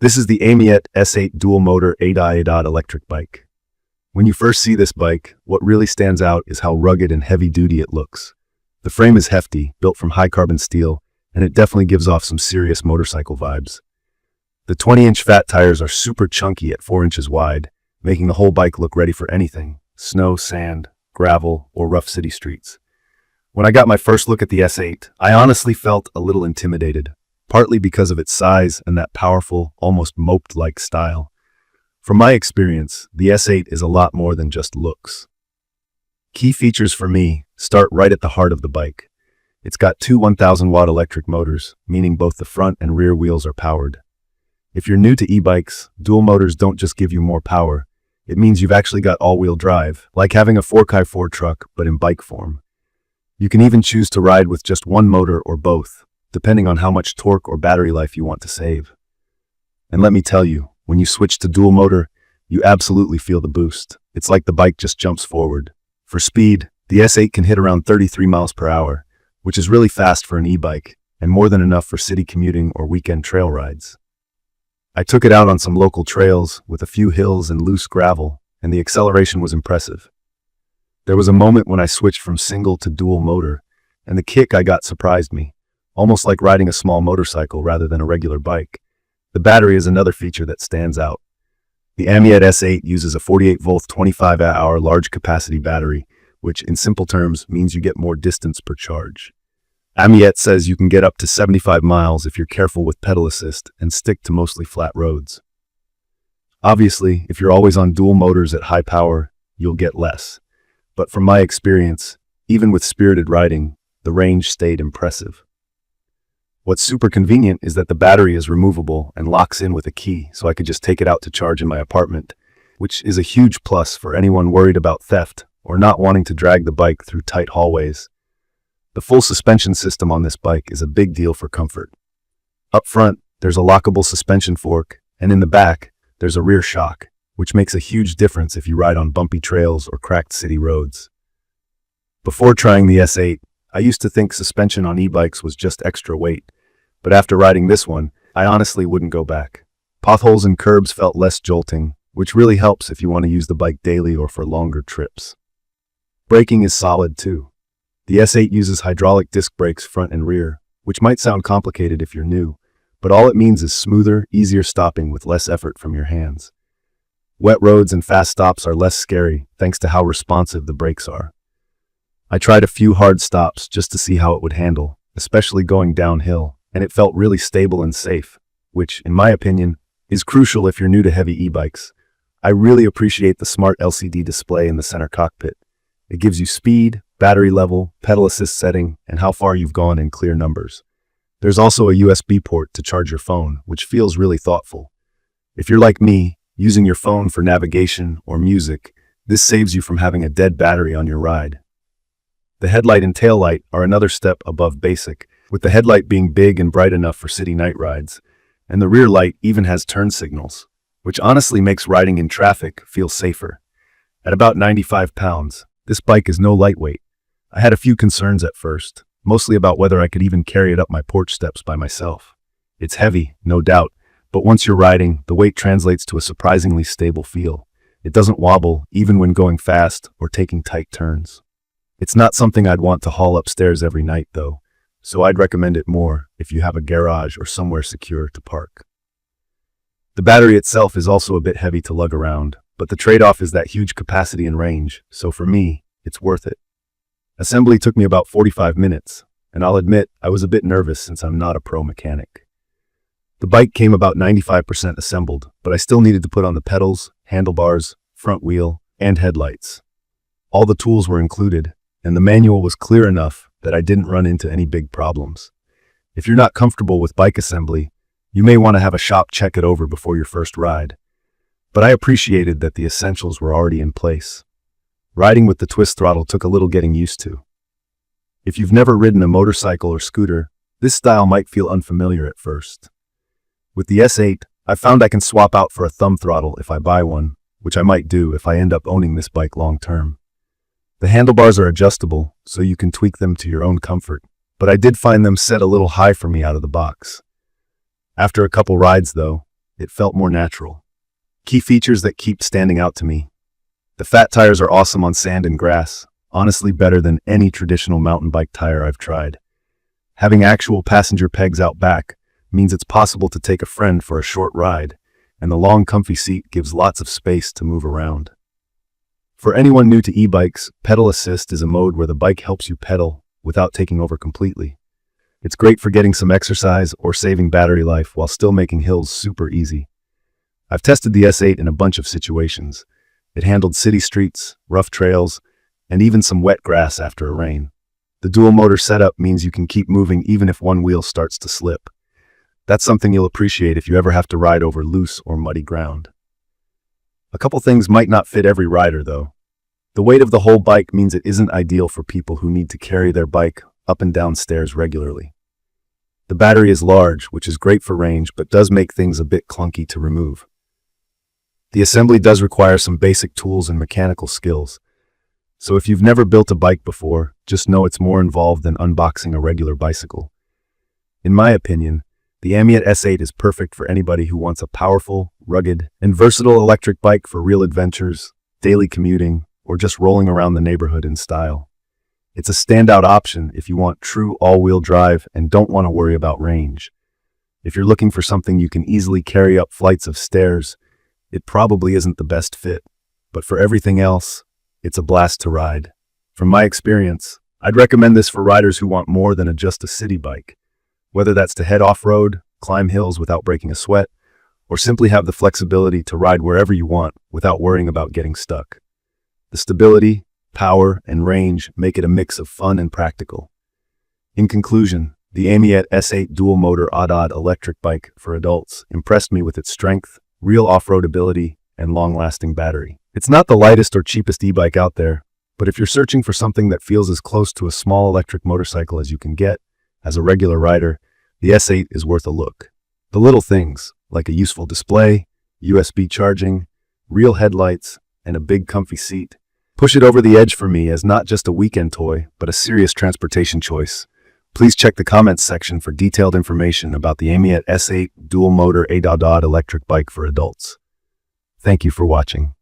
This is the AMYET S8 dual motor AWD electric bike. When you first see this bike, what really stands out is how rugged and heavy duty it looks. The frame is hefty, built from high carbon steel, and it definitely gives off some serious motorcycle vibes. The 20-inch fat tires are super chunky at 4 inches wide, making the whole bike look ready for anything: snow, sand, gravel, or rough city streets. When I got my first look at the S8, I honestly felt a little intimidated, partly because of its size and that powerful, almost moped-like style. From my experience, the S8 is a lot more than just looks. Key features for me start right at the heart of the bike. It's got two 1,000-watt electric motors, meaning both the front and rear wheels are powered. If you're new to e-bikes, dual motors don't just give you more power. It means you've actually got all-wheel drive, like having a 4x4 truck, but in bike form. You can even choose to ride with just one motor or both, depending on how much torque or battery life you want to save. And let me tell you, when you switch to dual motor, you absolutely feel the boost. It's like the bike just jumps forward. For speed, the S8 can hit around 33 miles per hour, which is really fast for an e-bike, and more than enough for city commuting or weekend trail rides. I took it out on some local trails with a few hills and loose gravel, and the acceleration was impressive. There was a moment when I switched from single to dual motor, and the kick I got surprised me, almost like riding a small motorcycle rather than a regular bike. The battery is another feature that stands out. The AMYET S8 uses a 48-volt 25Ah large capacity battery, which in simple terms means you get more distance per charge. AMYET says you can get up to 75 miles if you're careful with pedal assist and stick to mostly flat roads. Obviously, if you're always on dual motors at high power, you'll get less. But from my experience, even with spirited riding, the range stayed impressive. What's super convenient is that the battery is removable and locks in with a key, so I could just take it out to charge in my apartment, which is a huge plus for anyone worried about theft or not wanting to drag the bike through tight hallways. The full suspension system on this bike is a big deal for comfort. Up front, there's a lockable suspension fork, and in the back, there's a rear shock, which makes a huge difference if you ride on bumpy trails or cracked city roads. Before trying the S8, I used to think suspension on e-bikes was just extra weight, but after riding this one, I honestly wouldn't go back. Potholes and curbs felt less jolting, which really helps if you want to use the bike daily or for longer trips. Braking is solid too. The S8 uses hydraulic disc brakes front and rear, which might sound complicated if you're new, but all it means is smoother, easier stopping with less effort from your hands. Wet roads and fast stops are less scary thanks to how responsive the brakes are. I tried a few hard stops just to see how it would handle, especially going downhill, and it felt really stable and safe, which, in my opinion, is crucial if you're new to heavy e-bikes. I really appreciate the smart LCD display in the center cockpit. It gives you speed, battery level, pedal assist setting, and how far you've gone in clear numbers. There's also a USB port to charge your phone, which feels really thoughtful. If you're like me, using your phone for navigation or music, this saves you from having a dead battery on your ride. The headlight and tail light are another step above basic, with the headlight being big and bright enough for city night rides, and the rear light even has turn signals, which honestly makes riding in traffic feel safer. At about 95 pounds, this bike is no lightweight. I had a few concerns at first, mostly about whether I could even carry it up my porch steps by myself. It's heavy, no doubt, but once you're riding, the weight translates to a surprisingly stable feel. It doesn't wobble, even when going fast or taking tight turns. It's not something I'd want to haul upstairs every night, though, so I'd recommend it more if you have a garage or somewhere secure to park. The battery itself is also a bit heavy to lug around, but the trade-off is that huge capacity and range, so for me, it's worth it. Assembly took me about 45 minutes, and I'll admit I was a bit nervous since I'm not a pro mechanic. The bike came about 95% assembled, but I still needed to put on the pedals, handlebars, front wheel, and headlights. All the tools were included, and the manual was clear enough that I didn't run into any big problems. If you're not comfortable with bike assembly, you may want to have a shop check it over before your first ride. But I appreciated that the essentials were already in place. Riding with the twist throttle took a little getting used to. If you've never ridden a motorcycle or scooter, this style might feel unfamiliar at first. With the S8, I found I can swap out for a thumb throttle if I buy one, which I might do if I end up owning this bike long term. The handlebars are adjustable, so you can tweak them to your own comfort, but I did find them set a little high for me out of the box. After a couple rides, though, it felt more natural. Key features that keep standing out to me. The fat tires are awesome on sand and grass, honestly better than any traditional mountain bike tire I've tried. Having actual passenger pegs out back means it's possible to take a friend for a short ride, and the long comfy seat gives lots of space to move around. For anyone new to e-bikes, pedal assist is a mode where the bike helps you pedal without taking over completely. It's great for getting some exercise or saving battery life while still making hills super easy. I've tested the S8 in a bunch of situations. It handled city streets, rough trails, and even some wet grass after a rain. The dual motor setup means you can keep moving even if one wheel starts to slip. That's something you'll appreciate if you ever have to ride over loose or muddy ground. A couple things might not fit every rider, though. The weight of the whole bike means it isn't ideal for people who need to carry their bike up and down stairs regularly. The battery is large, which is great for range, but does make things a bit clunky to remove. The assembly does require some basic tools and mechanical skills. So if you've never built a bike before, just know it's more involved than unboxing a regular bicycle. In my opinion, the AMYET S8 is perfect for anybody who wants a powerful, rugged, and versatile electric bike for real adventures, daily commuting, or just rolling around the neighborhood in style. It's a standout option if you want true all-wheel drive and don't want to worry about range. If you're looking for something you can easily carry up flights of stairs, it probably isn't the best fit. But for everything else, it's a blast to ride. From my experience, I'd recommend this for riders who want more than just a city bike. Whether that's to head off-road, climb hills without breaking a sweat, or simply have the flexibility to ride wherever you want without worrying about getting stuck. The stability, power, and range make it a mix of fun and practical. In conclusion, the AMYET S8 dual-motor AWD electric bike for adults impressed me with its strength, real off-road ability, and long-lasting battery. It's not the lightest or cheapest e-bike out there, but if you're searching for something that feels as close to a small electric motorcycle as you can get, as a regular rider, the S8 is worth a look. The little things, like a useful display, USB charging, real headlights, and a big comfy seat, push it over the edge for me as not just a weekend toy, but a serious transportation choice. Please check the comments section for detailed information about the AMYET S8 dual-motor AWD electric bike for adults. Thank you for watching.